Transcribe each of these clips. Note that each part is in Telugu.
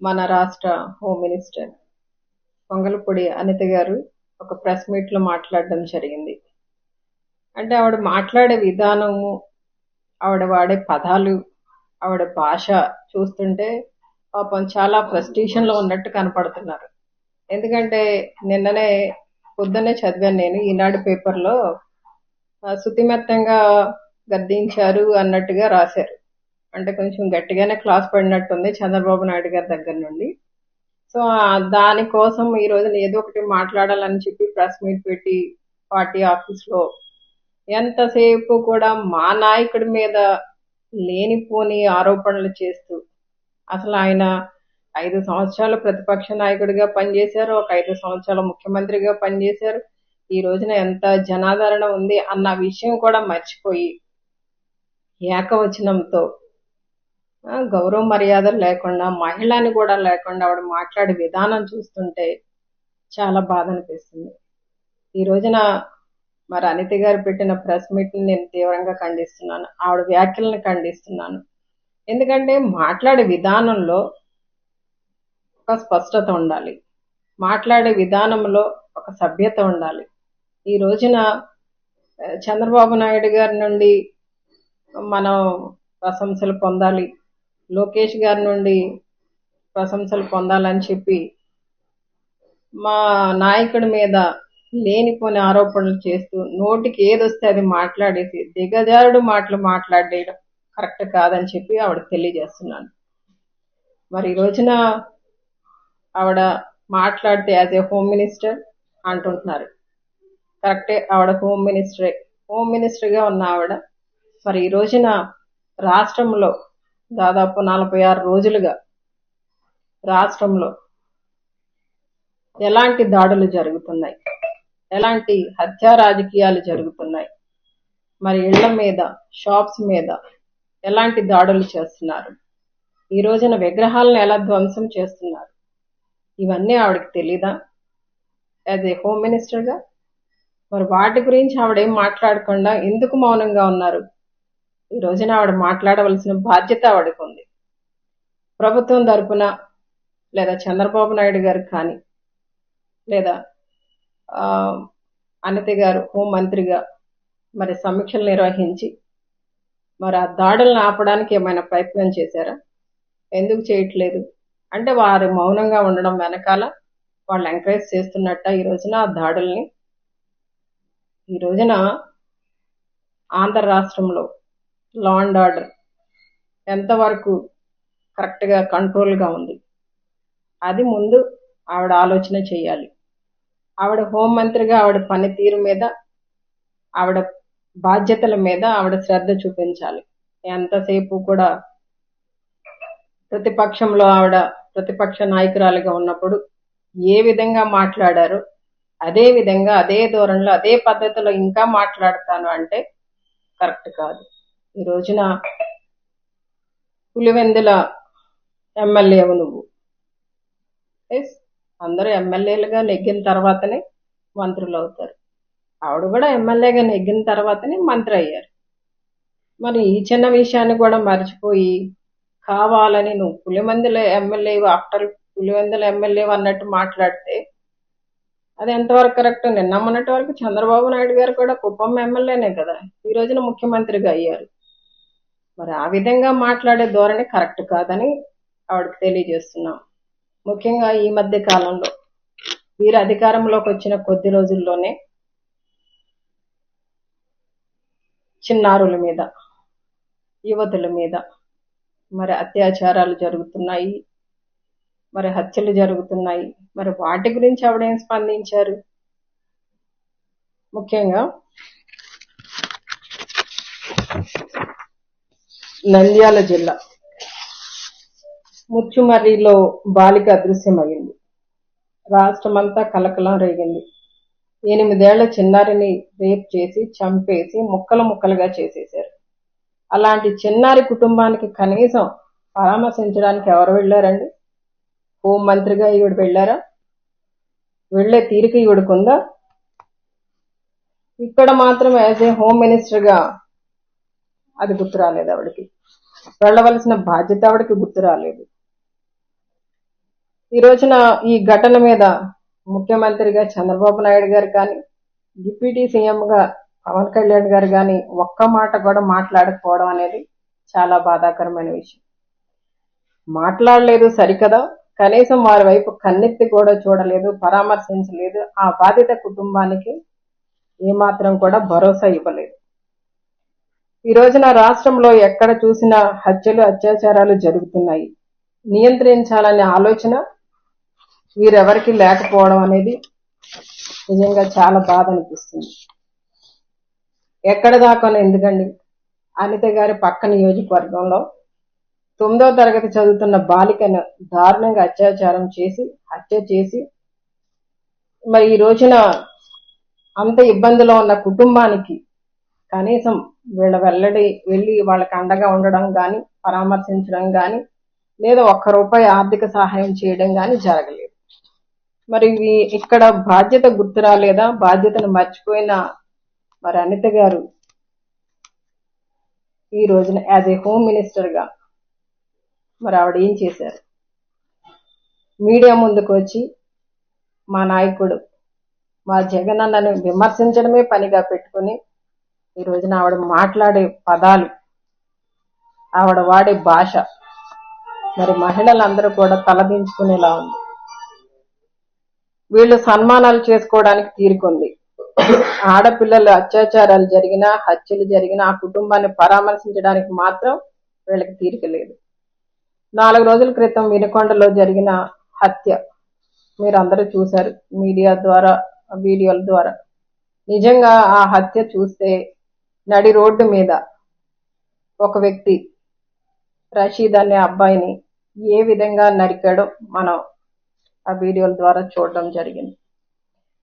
మన రాష్ట్ర హోమ్ మినిస్టర్ పొంగలపూడి అనిత గారు ఒక ప్రెస్ మీట్ లో మాట్లాడడం జరిగింది. అంటే ఆవిడ మాట్లాడే విధానము, ఆవిడ వాడే పదాలు, ఆవిడ భాష చూస్తుంటే పాపం చాలా ఫ్రస్ట్రేషన్ లో ఉన్నట్టు కనపడుతున్నారు. ఎందుకంటే నిన్ననే పొద్దున్నే చదివాను నేను ఈనాడు పేపర్లో, శుతిమెత్తంగా గద్దించారు అన్నట్టుగా రాశారు. అంటే కొంచెం గట్టిగానే క్లాస్ పడినట్టుంది చంద్రబాబు నాయుడు గారి దగ్గర నుండి. సో దానికోసం ఈ రోజున ఏదో ఒకటి మాట్లాడాలని చెప్పి ప్రెస్ మీట్ పెట్టి పార్టీ ఆఫీస్ లో ఎంతసేపు కూడా మా నాయకుడి మీద లేనిపోని ఆరోపణలు చేస్తూ, అసలు ఆయన 5 సంవత్సరాలు ప్రతిపక్ష నాయకుడిగా పనిచేశారు, ఒక 5 సంవత్సరాల ముఖ్యమంత్రిగా పనిచేశారు. ఈ రోజున ఎంత జనాదరణ ఉంది అన్న విషయం కూడా మర్చిపోయి ఏకవచనంతో, గౌరవ మర్యాదలు లేకుండా, మహిళని కూడా లేకుండా ఆవిడ మాట్లాడే విధానం చూస్తుంటే చాలా బాధ అనిపిస్తుంది. ఈ రోజున మరి అనిత గారు పెట్టిన ప్రెస్ మీట్ ని నేను తీవ్రంగా ఖండిస్తున్నాను, ఆవిడ వ్యాఖ్యలను ఖండిస్తున్నాను. ఎందుకంటే మాట్లాడే విధానంలో ఒక స్పష్టత ఉండాలి, మాట్లాడే విధానంలో ఒక సభ్యత ఉండాలి. ఈ రోజున చంద్రబాబు నాయుడు గారి నుండి మనం ప్రశంసలు పొందాలి, లోకేష్ గారి నుండి ప్రశంసలు పొందాలని చెప్పి మా నాయకుడి మీద లేనిపోని ఆరోపణలు చేస్తూ నోటికి ఏదొస్తే అది మాట్లాడేసి దిగజారుడు మాటలు మాట్లాడేయడం కరెక్ట్ కాదని చెప్పి ఆవిడ తెలియజేస్తున్నాను. మరి ఈ రోజున ఆవిడ మాట్లాడితే యాజ్ ఏ హోమ్ మినిస్టర్ అంటుంటున్నారు. కరెక్టే, ఆవిడ హోమ్ మినిస్టరే. హోమ్ మినిస్టర్గా ఉన్న ఆవిడ మరి ఈ రోజున రాష్ట్రంలో దాదాపు 46 రోజులుగా రాష్ట్రంలో ఎలాంటి దాడులు జరుగుతున్నాయి, ఎలాంటి హత్యా రాజకీయాలు జరుగుతున్నాయి, మరి ఇళ్ల మీద, షాప్స్ మీద ఎలాంటి దాడులు చేస్తున్నారు, ఈ రోజున విగ్రహాలను ఎలా ధ్వంసం చేస్తున్నారు, ఇవన్నీ ఆవిడకి తెలీదా యాజ్ ఏ హోమ్ మినిస్టర్గా? మరి వాటి గురించి ఆవిడేం మాట్లాడకుండా ఎందుకు మౌనంగా ఉన్నారు? ఈ రోజున ఆవిడ మాట్లాడవలసిన బాధ్యత ఆవిడకు ఉంది. ప్రభుత్వం తరపున లేదా చంద్రబాబు నాయుడు గారు కానీ, లేదా అనిత గారు హోం మంత్రిగా మరి సమీక్షలు నిర్వహించి మరి ఆ దాడులను ఆపడానికి ఏమైనా ప్రయత్నం చేశారా? ఎందుకు చేయట్లేదు? అంటే వారు మౌనంగా ఉండడం వెనకాల వాళ్ళు ఎంకరేజ్ చేస్తున్నట్ట ఈ రోజున ఆ దాడుల్ని? ఈ రోజున ఆంధ్ర రాష్ట్రంలో లా అండ్ ఆర్డర్ ఎంతవరకు కరెక్ట్గా కంట్రోల్గా ఉంది, అది ముందు ఆవిడ ఆలోచన చేయాలి. ఆవిడ హోం మంత్రిగా ఆవిడ పనితీరు మీద, ఆవిడ బాధ్యతల మీద ఆవిడ శ్రద్ధ చూపించాలి. ఎంతసేపు కూడా ప్రతిపక్షంలో ఆవిడ ప్రతిపక్ష నాయకురాలిగా ఉన్నప్పుడు ఏ విధంగా మాట్లాడారో అదే విధంగా, అదే ధోరణిలో, అదే పద్ధతిలో ఇంకా మాట్లాడతాను అంటే కరెక్ట్ కాదు. ఈ రోజున పులివెందుల ఎమ్మెల్యేవు నువ్వు. అందరూ ఎమ్మెల్యేలుగా నెగ్గిన తర్వాతనే మంత్రులు అవుతారు. ఆవిడ కూడా ఎమ్మెల్యేగా నెగ్గిన తర్వాతనే మంత్రి అయ్యారు. మరి ఈ చిన్న విషయాన్ని కూడా మర్చిపోయి కావాలని నువ్వు Pulivendula MLA, after Pulivendula MLA అన్నట్టు మాట్లాడితే అది ఎంతవరకు కరెక్ట్? నిన్న మొన్నటి వరకు చంద్రబాబు నాయుడు గారు కూడా కుప్పం ఎమ్మెల్యేనే కదా, ఈ రోజున ముఖ్యమంత్రిగా అయ్యారు. మరి ఆ విధంగా మాట్లాడే ధోరణి కరెక్ట్ కాదని ఆవిడకి తెలియజేస్తున్నాం. ముఖ్యంగా ఈ మధ్య కాలంలో వీరు అధికారంలోకి వచ్చిన కొద్ది రోజుల్లోనే చిన్నారుల మీద, యువతుల మీద మరి అత్యాచారాలు జరుగుతున్నాయి, మరి హత్యలు జరుగుతున్నాయి. మరి వాటి గురించి ఆవిడేం స్పందించారు? ముఖ్యంగా నంద్యాల జిల్లా ముచ్చుమర్రిలో బాలిక అదృశ్యమైంది. రాష్ట్రమంతా కలకలం రేగింది. 8 ఏళ్ల చిన్నారిని రేప్ చేసి చంపేసి ముక్కలు ముక్కలుగా చేసేశారు. అలాంటి చిన్నారి కుటుంబానికి కనీసం పరామర్శించడానికి ఎవరు వెళ్ళారండి? హోం మంత్రిగా ఈవిడ వెళ్ళారా? వెళ్లే తీరిక ఈవిడకుందా? ఇక్కడ మాత్రం యాజ్ ఏ హోమ్ మినిస్టర్గా అది గుర్తు రాలేదు ఆవిడకి. వెళ్ళవలసిన బాధ్యత ఆవిడకి గుర్తు రాలేదు. ఈ రోజున ఈ ఘటన మీద ముఖ్యమంత్రిగా చంద్రబాబు నాయుడు గారు కానీ, డిప్యూటీ సీఎంగా పవన్ కళ్యాణ్ గారు కానీ ఒక్క మాట కూడా మాట్లాడకపోవడం అనేది చాలా బాధాకరమైన విషయం. మాట్లాడలేదు సరికదా, కనీసం వారి వైపు కన్నెత్తి కూడా చూడలేదు, పరామర్శించలేదు, ఆ బాధిత కుటుంబానికి ఏమాత్రం కూడా భరోసా ఇవ్వలేదు. ఈ రోజున రాష్ట్రంలో ఎక్కడ చూసినా హత్యలు, అత్యాచారాలు జరుగుతున్నాయి. నియంత్రించాలనే ఆలోచన వీరెవరికి లేకపోవడం అనేది నిజంగా చాలా బాధ అనిపిస్తుంది. ఎక్కడ దాకా ఎందుకండి, అనిత గారి పక్క నియోజకవర్గంలో 9వ తరగతి చదువుతున్న బాలికను దారుణంగా అత్యాచారం చేసి హత్య చేసి మరి ఈ రోజున అంత ఇబ్బందిలో ఉన్న కుటుంబానికి కనీసం వెళ్ళి వాళ్ళకి అండగా ఉండడం కానీ, పరామర్శించడం కానీ, లేదా ₹1 ఆర్థిక సహాయం చేయడం కానీ జరగలేదు. మరి ఇక్కడ బాధ్యత గుర్తు రాలేదా? బాధ్యతను మర్చిపోయిన మరి అనిత గారు ఈ రోజున యాజ్ ఏ హోమ్ మినిస్టర్ గా మరి ఆవిడ ఏం చేశారు? మీడియా ముందుకు వచ్చి మా నాయకుడు మా జగన్ అన్నని విమర్శించడమే పనిగా పెట్టుకుని ఈ రోజున ఆవిడ మాట్లాడే పదాలు, ఆవిడ వాడే భాష మరి మహిళలందరూ కూడా తలదించుకునేలా ఉంది. వీళ్ళు సన్మానాలు చేసుకోవడానికి తీరుకుంది. ఆడపిల్లలు అత్యాచారాలు జరిగినా, హత్యలు జరిగినా ఆ కుటుంబాన్ని పరామర్శించడానికి మాత్రం వీళ్ళకి తీరిక లేదు. 4 రోజుల క్రితం వినుకొండలో జరిగిన హత్య మీరందరూ చూశారు మీడియా ద్వారా, వీడియోల ద్వారా. నిజంగా ఆ హత్య చూస్తే నడి రోడ్డు మీద ఒక వ్యక్తి రషీద్ అనే అబ్బాయిని ఏ విధంగా నరికాడో మనం ఆ వీడియోల ద్వారా చూడడం జరిగింది.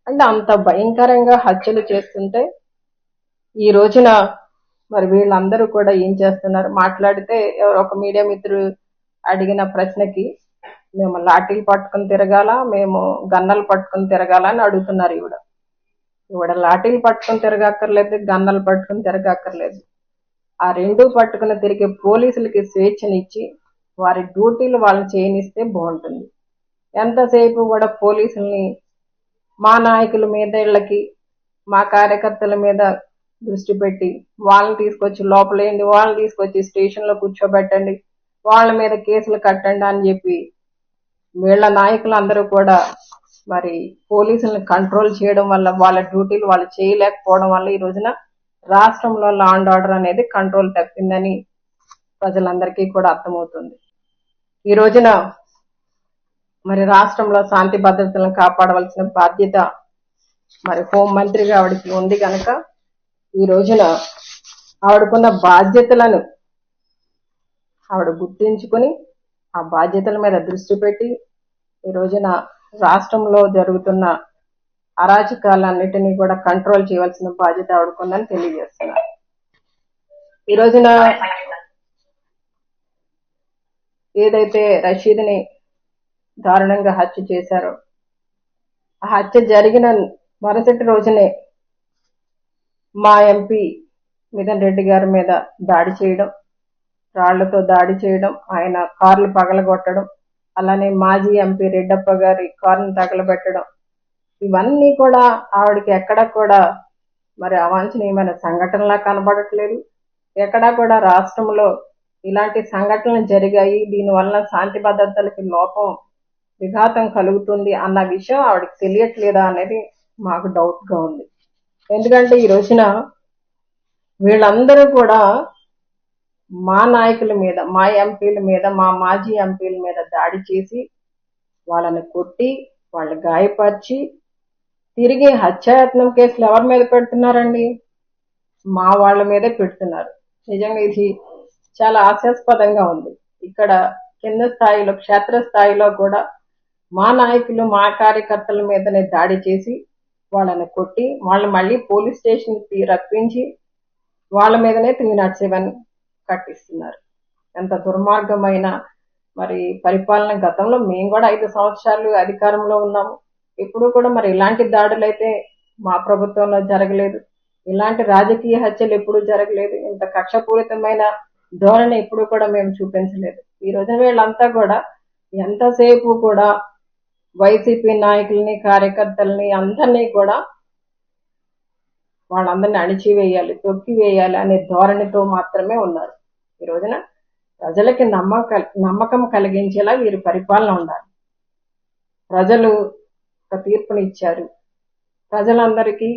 అంటే అంత భయంకరంగా హత్యలు చేస్తుంటే ఈ రోజున మరి వీళ్ళందరూ కూడా ఏం చేస్తున్నారు? మాట్లాడితే ఎవరో ఒక మీడియా మిత్రులు అడిగిన ప్రశ్నకి మేము లాఠీలు పట్టుకుని తిరగాల, మేము గన్నలు పట్టుకుని తిరగాల అని అడుగుతున్నారు. ఈవిడ లాఠీలు పట్టుకుని తిరగక్కర్లేదు, గన్నలు పట్టుకుని తిరగక్కర్లేదు. ఆ రెండూ పట్టుకుని తిరిగే పోలీసులకి స్వేచ్ఛనిచ్చి వారి డ్యూటీలు వాళ్ళని చేయనిస్తే బాగుంటుంది. ఎంతసేపు కూడా పోలీసుల్ని మా నాయకుల మీద, ఇళ్ళకి మా కార్యకర్తల మీద దృష్టి పెట్టి వాళ్ళని తీసుకొచ్చి లోపలేయండి, వాళ్ళని తీసుకొచ్చి స్టేషన్లో కూర్చోబెట్టండి, వాళ్ళ మీద కేసులు కట్టండి అని చెప్పి వీళ్ళ నాయకులందరూ కూడా మరి పోలీసులను కంట్రోల్ చేయడం వల్ల, వాళ్ళ డ్యూటీలు వాళ్ళు చేయలేకపోవడం వల్ల ఈ రోజున రాష్ట్రంలో లా అండ్ ఆర్డర్ అనేది కంట్రోల్ తప్పిందని ప్రజలందరికీ కూడా అర్థమవుతుంది. ఈ రోజున మరి రాష్ట్రంలో శాంతి భద్రతలను కాపాడవలసిన బాధ్యత మరి హోంమంత్రిగా ఆవిడకి ఉంది కనుక ఈ రోజున ఆవిడకున్న బాధ్యతలను ఆవిడ గుర్తించుకుని ఆ బాధ్యతల మీద దృష్టి పెట్టి ఈ రోజున రాష్ట్రంలో జరుగుతున్న అరాచకాలన్నిటినీ కూడా కంట్రోల్ చేయవలసిన బాధ్యత ఆవిడకుందని తెలియజేస్తున్నారు. ఈ రోజున ఏదైతే రషీద్ని దారుణంగా హత్య చేశారో ఆ హత్య జరిగిన మరుసటి రోజునే మా ఎంపీ మిథున్ రెడ్డి గారి మీద దాడి చేయడం, రాళ్లతో దాడి చేయడం, ఆయన కార్లు పగలగొట్టడం, అలానే మాజీ ఎంపీ రెడ్డప్ప గారి కారును తగలబెట్టడం, ఇవన్నీ కూడా ఆవిడకి ఎక్కడా కూడా మరి అవాంఛనీయమైన సంఘటనలా కనబడట్లేదు. ఎక్కడా కూడా రాష్ట్రంలో ఇలాంటి సంఘటనలు జరిగాయి, దీనివల్ల శాంతి భద్రతలకి లోపం, విఘాతం కలుగుతుంది అన్న విషయం ఆవిడకి తెలియట్లేదా అనేది మాకు డౌట్ గా ఉంది. ఎందుకంటే ఈ రోజున వీళ్ళందరూ కూడా మా నాయకుల మీద, మా ఎంపీల మీద, మా మాజీ ఎంపీల మీద దాడి చేసి వాళ్ళని కొట్టి, వాళ్ళు గాయపరిచి తిరిగి హత్యాయత్నం కేసులు ఎవరి మీద పెడుతున్నారండి? మా వాళ్ళ మీదే పెడుతున్నారు. నిజంగా ఇది చాలా హాస్యాస్పదంగా ఉంది. ఇక్కడ కింద స్థాయిలో, క్షేత్రస్థాయిలో కూడా మా నాయకులు, మా కార్యకర్తల మీదనే దాడి చేసి వాళ్ళని కొట్టి, వాళ్ళు మళ్ళీ పోలీస్ స్టేషన్ రప్పించి వాళ్ళ మీదనే 307 కట్టిస్తున్నారు. ఎంత దుర్మార్గమైన మరి పరిపాలన. గతంలో మేము కూడా 5 సంవత్సరాలు అధికారంలో ఉన్నాము. ఇప్పుడు కూడా మరి ఇలాంటి దాడులు అయితే మా ప్రభుత్వంలో జరగలేదు. ఇలాంటి రాజకీయ హత్యలు ఎప్పుడు జరగలేదు. ఇంత కక్షపూరితమైన ధోరణి ఎప్పుడు కూడా మేము చూపించలేదు. ఈ రోజున వీళ్ళంతా కూడా ఎంతసేపు కూడా వైసీపీ నాయకుల్ని, కార్యకర్తల్ని అందరినీ కూడా వాళ్ళందరినీ అణిచివేయాలి, తొక్కివేయాలి అనే ధోరణితో మాత్రమే ఉన్నారు. ఈ రోజున ప్రజలకి నమ్మకం కలిగించేలా వీరి పరిపాలన ఉండాలి. ప్రజలు ఒక తీర్పునిచ్చారు. ప్రజలందరికీ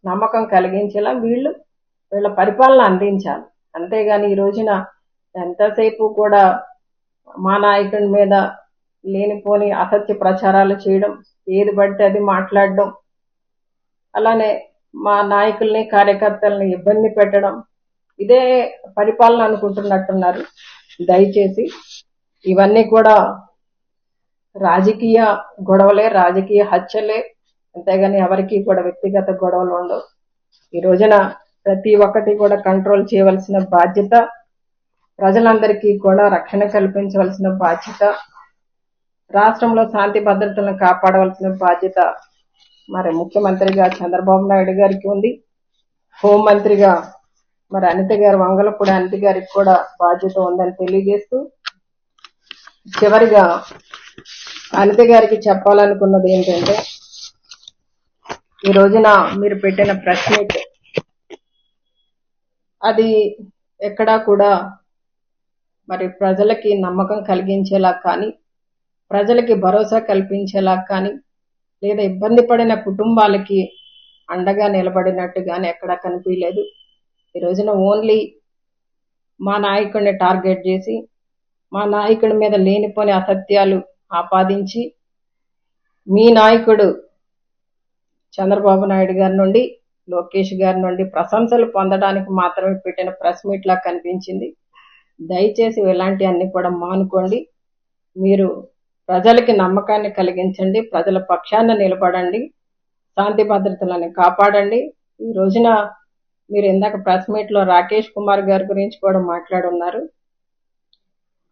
నమ్మకం కలిగించేలా వీళ్ళ పరిపాలన అందించాలి. అంతేగాని ఈ రోజున ఎంతసేపు కూడా మా నాయకుడి మీద లేనిపోని అసత్య ప్రచారాలు చేయడం, ఏది పడితే అది మాట్లాడడం, అలానే మా నాయకుల్ని, కార్యకర్తల్ని ఇబ్బంది పెట్టడం, ఇదే పరిపాలన అనుకుంటున్నట్టున్నారు. దయచేసి ఇవన్నీ కూడా రాజకీయ గొడవలే, రాజకీయ హత్యలే, అంతేగాని ఎవరికి కూడా వ్యక్తిగత గొడవలు ఉండవు. ఈ రోజున ప్రతి ఒక్కటి కూడా కంట్రోల్ చేయవలసిన బాధ్యత, ప్రజలందరికీ కూడా రక్షణ కల్పించవలసిన బాధ్యత, రాష్ట్రంలో శాంతి భద్రతలను కాపాడవలసిన బాధ్యత మరి ముఖ్యమంత్రిగా చంద్రబాబు నాయుడు గారికి ఉంది. హోంమంత్రిగా మరి అనిత గారు, వంగలపూడి అనిత గారికి కూడా బాధ్యత ఉందని తెలియజేస్తూ, చివరిగా అనిత గారికి చెప్పాలనుకున్నది ఏంటంటే, ఈ రోజున మీరు పెట్టిన ప్రెస్ మీట్ అది ఎక్కడా కూడా మరి ప్రజలకి నమ్మకం కలిగించేలా కానీ, ప్రజలకి భరోసా కల్పించేలా కానీ, లేదా ఇబ్బంది పడిన కుటుంబాలకి అండగా నిలబడినట్టు కానీ ఎక్కడా కనిపించలేదు. ఈ రోజున ఓన్లీ మా నాయకుడిని టార్గెట్ చేసి, మా నాయకుడి మీద లేనిపోని అసత్యాలు ఆపాదించి, మీ నాయకుడు చంద్రబాబు నాయుడు గారి నుండి, లోకేష్ గారి నుండి ప్రశంసలు పొందడానికి మాత్రమే పెట్టిన ప్రెస్ మీట్ లా కనిపించింది. దయచేసి ఇలాంటి అన్ని కూడా మానుకోండి. మీరు ప్రజలకి నమ్మకాన్ని కలిగించండి, ప్రజల పక్షాన నిలబడండి, శాంతి భద్రతలను కాపాడండి. ఈ రోజున మీరు ఇందాక ప్రెస్ మీట్ లో రాకేష్ కుమార్ గారి గురించి కూడా మాట్లాడున్నారు.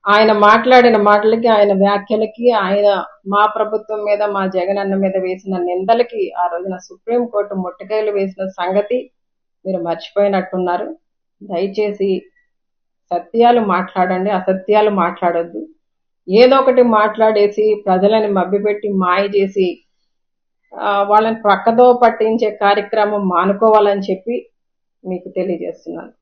ఆయన మాట్లాడిన మాటలకి, ఆయన వ్యాఖ్యలకి, ఆయన మా ప్రభుత్వం మీద, మా జగన్ అన్న మీద వేసిన నిందలకి ఆ రోజున సుప్రీంకోర్టు ముట్టకాయలు వేసిన సంగతి మీరు మర్చిపోయినట్టున్నారు. దయచేసి సత్యాలు మాట్లాడండి, అసత్యాలు మాట్లాడొద్దు. ఏదో ఒకటి మాట్లాడేసి ప్రజలని మభ్యపెట్టి మాయ చేసి వాళ్ళని పక్కదో పట్టించే కార్యక్రమం మానుకోవాలని చెప్పి మీకు తెలియజేస్తున్నాను.